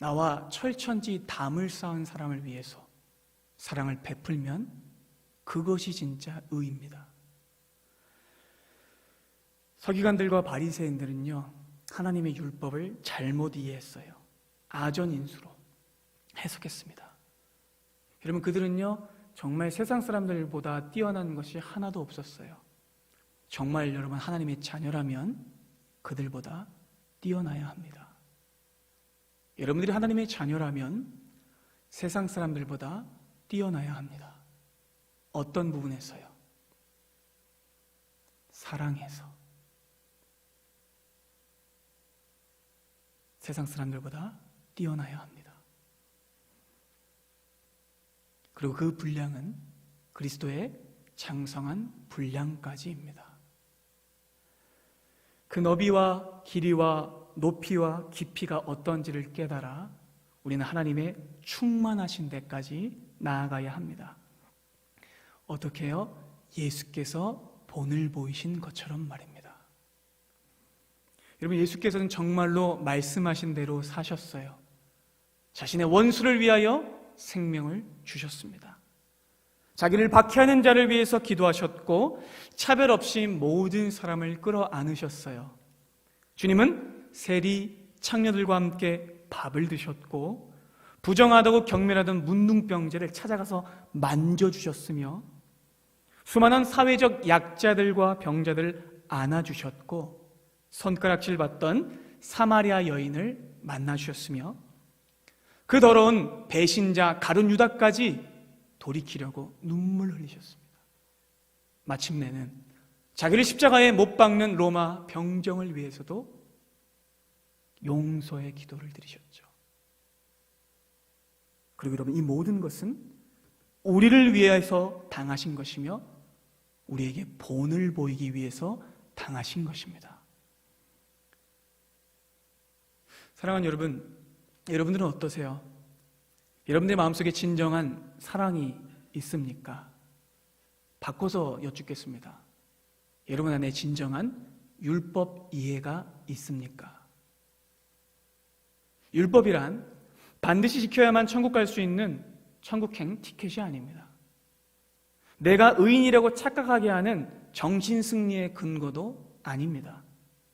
나와 철천지 담을 쌓은 사람을 위해서 사랑을 베풀면 그것이 진짜 의입니다. 서기관들과 바리새인들은요, 하나님의 율법을 잘못 이해했어요. 아전인수로 해석했습니다. 여러분, 그들은요, 정말 세상 사람들보다 뛰어난 것이 하나도 없었어요. 정말 여러분, 하나님의 자녀라면 그들보다 뛰어나야 합니다. 여러분들이 하나님의 자녀라면 세상 사람들보다 뛰어나야 합니다. 어떤 부분에서요? 사랑해서. 세상 사람들보다 뛰어나야 합니다. 그리고 그 분량은 그리스도의 장성한 분량까지입니다. 그 너비와 길이와 높이와 깊이가 어떤지를 깨달아 우리는 하나님의 충만하신 데까지 나아가야 합니다. 어떻게 해요? 예수께서 본을 보이신 것처럼 말입니다. 여러분, 예수께서는 정말로 말씀하신 대로 사셨어요. 자신의 원수를 위하여 생명을 주셨습니다. 자기를 박해하는 자를 위해서 기도하셨고 차별 없이 모든 사람을 끌어안으셨어요. 주님은 세리, 창녀들과 함께 밥을 드셨고 부정하다고 경멸하던 문둥병자를 찾아가서 만져주셨으며 수많은 사회적 약자들과 병자들을 안아주셨고 손가락질 받던 사마리아 여인을 만나주셨으며 그 더러운 배신자 가룟 유다까지 돌이키려고 눈물 흘리셨습니다. 마침내는 자기를 십자가에 못 박는 로마 병정을 위해서도 용서의 기도를 드리셨죠. 그리고 여러분, 이 모든 것은 우리를 위해서 당하신 것이며 우리에게 본을 보이기 위해서 당하신 것입니다. 사랑하는 여러분, 여러분들은 어떠세요? 여러분들의 마음속에 진정한 사랑이 있습니까? 바꿔서 여쭙겠습니다. 여러분 안에 진정한 율법 이해가 있습니까? 율법이란 반드시 지켜야만 천국 갈 수 있는 천국행 티켓이 아닙니다. 내가 의인이라고 착각하게 하는 정신승리의 근거도 아닙니다.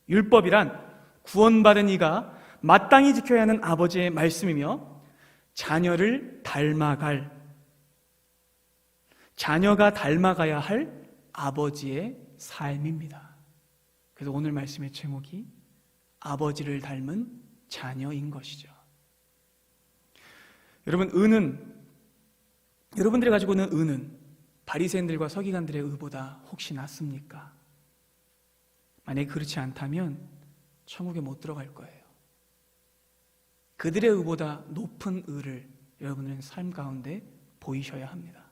율법이란 구원받은 이가 마땅히 지켜야 하는 아버지의 말씀이며 자녀가 닮아가야 할 아버지의 삶입니다. 그래서 오늘 말씀의 제목이 아버지를 닮은 자녀인 것이죠. 여러분, 여러분들이 가지고 있는 의는 바리새인들과 서기관들의 의보다 혹시 낫습니까? 만약에 그렇지 않다면 천국에 못 들어갈 거예요. 그들의 의보다 높은 의를 여러분은 삶 가운데 보이셔야 합니다.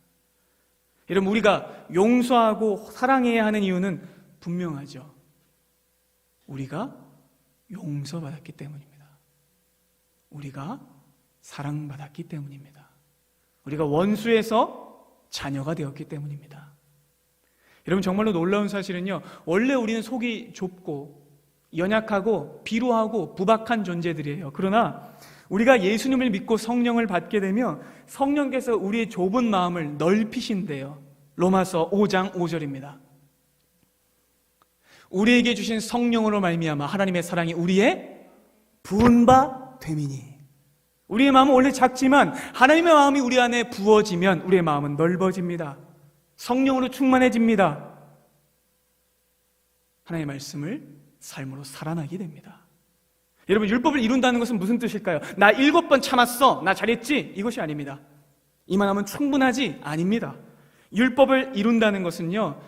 여러분, 우리가 용서하고 사랑해야 하는 이유는 분명하죠. 우리가 용서받았기 때문입니다. 우리가 사랑받았기 때문입니다. 우리가 원수에서 자녀가 되었기 때문입니다. 여러분, 정말로 놀라운 사실은요, 원래 우리는 속이 좁고 연약하고 비루하고 부박한 존재들이에요. 그러나 우리가 예수님을 믿고 성령을 받게 되면 성령께서 우리의 좁은 마음을 넓히신대요. 로마서 5장 5절입니다. 우리에게 주신 성령으로 말미암아 하나님의 사랑이 우리의 부은 바 됨이니. 우리의 마음은 원래 작지만 하나님의 마음이 우리 안에 부어지면 우리의 마음은 넓어집니다. 성령으로 충만해집니다. 하나님의 말씀을 삶으로 살아나게 됩니다. 여러분, 율법을 이룬다는 것은 무슨 뜻일까요? 나 7번 참았어, 나 잘했지, 이것이 아닙니다. 이만하면 충분하지, 아닙니다. 율법을 이룬다는 것은요,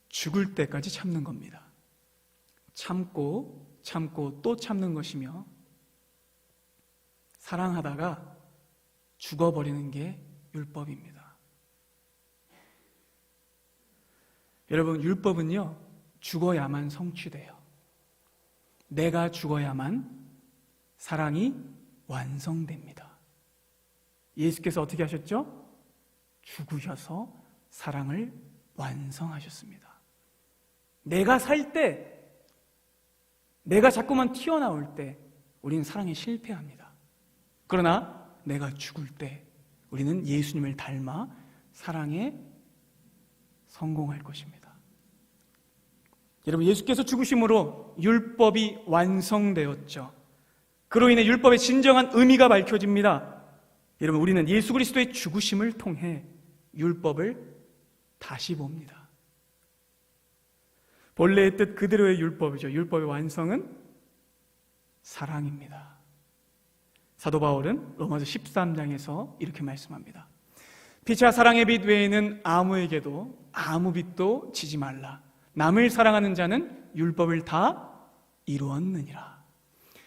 죽을 때까지 참는 겁니다. 참고 또 참는 것이며 사랑하다가 죽어버리는 게 율법입니다. 여러분, 율법은요, 죽어야만 성취돼요. 내가 죽어야만 사랑이 완성됩니다. 예수께서 어떻게 하셨죠? 죽으셔서 사랑을 완성하셨습니다. 내가 살 때, 내가 자꾸만 튀어나올 때 우리는 사랑에 실패합니다. 그러나 내가 죽을 때 우리는 예수님을 닮아 사랑에 성공할 것입니다. 여러분, 예수께서 죽으심으로 율법이 완성되었죠. 그로 인해 율법의 진정한 의미가 밝혀집니다. 여러분, 우리는 예수 그리스도의 죽으심을 통해 율법을 다시 봅니다. 본래의 뜻 그대로의 율법이죠. 율법의 완성은 사랑입니다. 사도 바울은 로마서 13장에서 이렇게 말씀합니다. 피차 사랑의 빛 외에는 아무에게도 아무 빛도 지지 말라. 남을 사랑하는 자는 율법을 다 이루었느니라.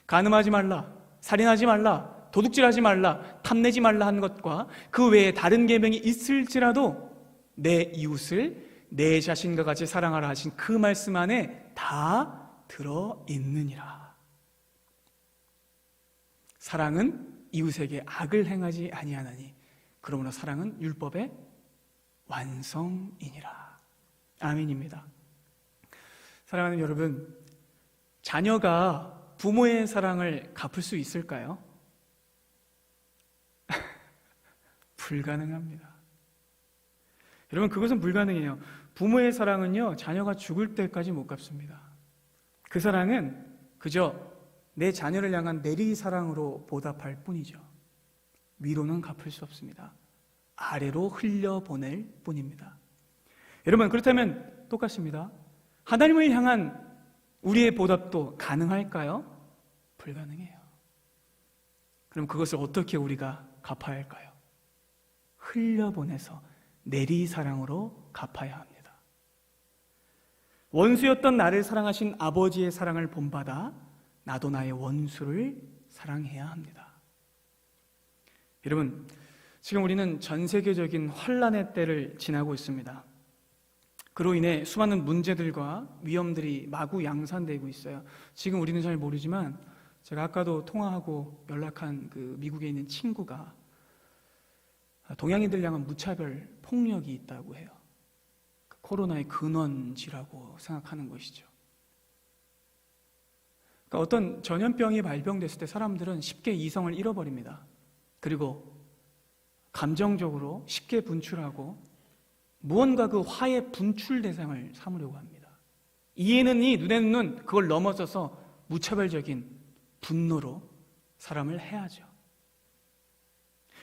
간음하지 말라, 살인하지 말라, 도둑질하지 말라, 탐내지 말라 한 것과 그 외에 다른 계명이 있을지라도 내 이웃을 내 자신과 같이 사랑하라 하신 그 말씀 안에 다 들어있느니라. 사랑은 이웃에게 악을 행하지 아니하나니 그러므로 사랑은 율법의 완성이니라. 아멘입니다. 사랑하는 여러분, 자녀가 부모의 사랑을 갚을 수 있을까요? 불가능합니다. 여러분, 그것은 불가능해요. 부모의 사랑은요, 자녀가 죽을 때까지 못 갚습니다. 그 사랑은 그저 내 자녀를 향한 내리 사랑으로 보답할 뿐이죠. 위로는 갚을 수 없습니다. 아래로 흘려보낼 뿐입니다. 여러분, 그렇다면 똑같습니다. 하나님을 향한 우리의 보답도 가능할까요? 불가능해요. 그럼 그것을 어떻게 우리가 갚아야 할까요? 흘려보내서 내리사랑으로 갚아야 합니다. 원수였던 나를 사랑하신 아버지의 사랑을 본받아 나도 나의 원수를 사랑해야 합니다. 여러분, 지금 우리는 전 세계적인 환란의 때를 지나고 있습니다. 그로 인해 수많은 문제들과 위험들이 마구 양산되고 있어요. 지금 우리는 잘 모르지만 제가 아까도 통화하고 연락한 그 미국에 있는 친구가 동양인들 향한 무차별 폭력이 있다고 해요. 코로나의 근원지라고 생각하는 것이죠. 그러니까 어떤 전염병이 발병됐을 때 사람들은 쉽게 이성을 잃어버립니다. 그리고 감정적으로 쉽게 분출하고 무언가 그 화의 분출 대상을 삼으려고 합니다. 이에는 이, 눈에는 눈, 그걸 넘어서서 무차별적인 분노로 사람을 해하죠.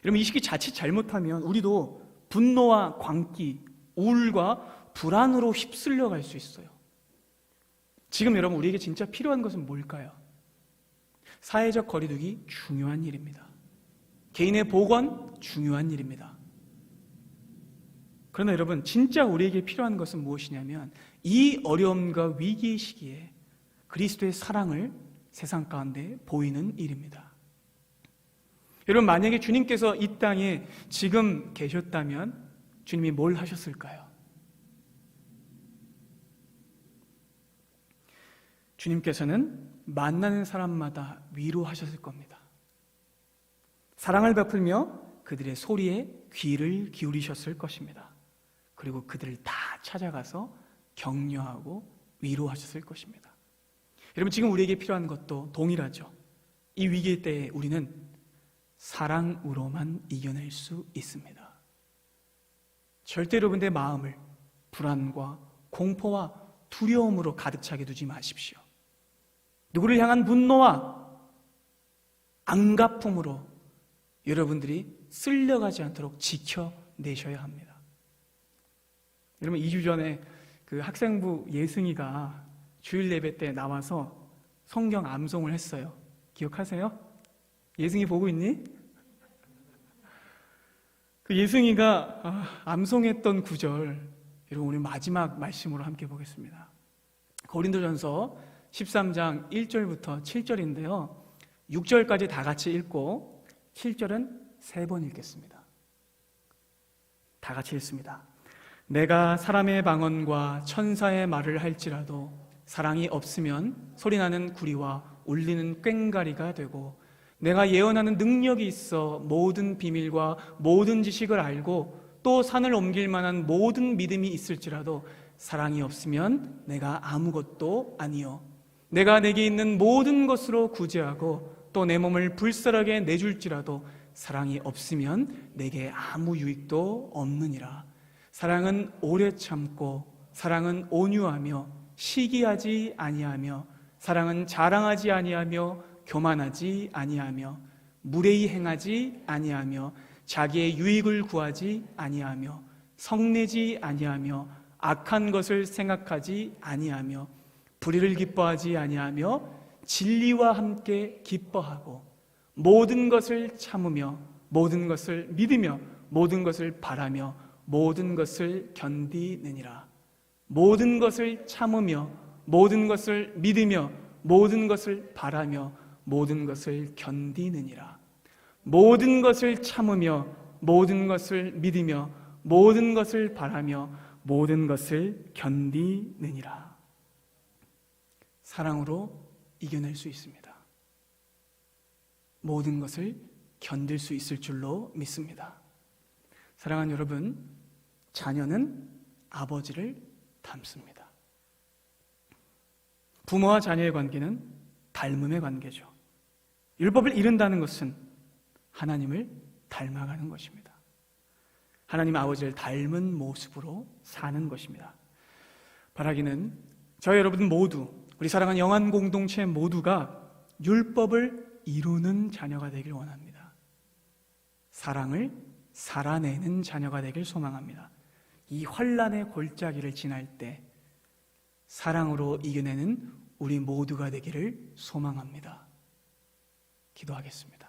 여러분, 이 시기 자칫 잘못하면 우리도 분노와 광기, 우울과 불안으로 휩쓸려 갈 수 있어요. 지금 여러분, 우리에게 진짜 필요한 것은 뭘까요? 사회적 거리두기 중요한 일입니다. 개인의 보건 중요한 일입니다. 그러나 여러분, 진짜 우리에게 필요한 것은 무엇이냐면 이 어려움과 위기의 시기에 그리스도의 사랑을 세상 가운데 보이는 일입니다. 여러분, 만약에 주님께서 이 땅에 지금 계셨다면 주님이 뭘 하셨을까요? 주님께서는 만나는 사람마다 위로하셨을 겁니다. 사랑을 베풀며 그들의 소리에 귀를 기울이셨을 것입니다. 그리고 그들을 다 찾아가서 격려하고 위로하셨을 것입니다. 여러분, 지금 우리에게 필요한 것도 동일하죠. 이 위기 때에 우리는 사랑으로만 이겨낼 수 있습니다. 절대 여러분들의 마음을 불안과 공포와 두려움으로 가득 차게 두지 마십시오. 누구를 향한 분노와 안갚음으로 여러분들이 쓸려가지 않도록 지켜내셔야 합니다. 여러분, 2주 전에 그 학생부 예승이가 주일 예배 때 나와서 성경 암송을 했어요. 기억하세요? 예승이 보고 있니? 그 예승이가 암송했던 구절, 여러분, 우리 마지막 말씀으로 함께 보겠습니다. 고린도전서 13장 1절부터 7절인데요 6절까지 다 같이 읽고 7절은 3번 읽겠습니다. 다 같이 읽습니다. 내가 사람의 방언과 천사의 말을 할지라도 사랑이 없으면 소리나는 구리와 울리는 꽹가리가 되고, 내가 예언하는 능력이 있어 모든 비밀과 모든 지식을 알고 또 산을 옮길 만한 모든 믿음이 있을지라도 사랑이 없으면 내가 아무것도 아니요, 내가 내게 있는 모든 것으로 구제하고 또 내 몸을 불살하게 내줄지라도 사랑이 없으면 내게 아무 유익도 없느니라. 사랑은 오래 참고, 사랑은 온유하며 시기하지 아니하며, 사랑은 자랑하지 아니하며 교만하지 아니하며, 무례히 행하지 아니하며, 자기의 유익을 구하지 아니하며, 성내지 아니하며, 악한 것을 생각하지 아니하며, 불의를 기뻐하지 아니하며, 진리와 함께 기뻐하고, 모든 것을 참으며, 모든 것을 믿으며, 모든 것을 바라며, 모든 것을 견디느니라. 모든 것을 참으며, 모든 것을 믿으며, 모든 것을 바라며, 모든 것을 견디느니라. 모든 것을 참으며, 모든 것을 믿으며, 모든 것을 바라며, 모든 것을 견디느니라. 사랑으로 이겨낼 수 있습니다. 모든 것을 견딜 수 있을 줄로 믿습니다. 사랑하는 여러분, 자녀는 아버지를 닮습니다. 부모와 자녀의 관계는 닮음의 관계죠. 율법을 이룬다는 것은 하나님을 닮아가는 것입니다. 하나님 아버지를 닮은 모습으로 사는 것입니다. 바라기는 저희 여러분 모두, 우리 사랑하는 영안 공동체 모두가 율법을 이루는 자녀가 되길 원합니다. 사랑을 살아내는 자녀가 되길 소망합니다. 이 환난의 골짜기를 지날 때 사랑으로 이겨내는 우리 모두가 되기를 소망합니다. 기도하겠습니다.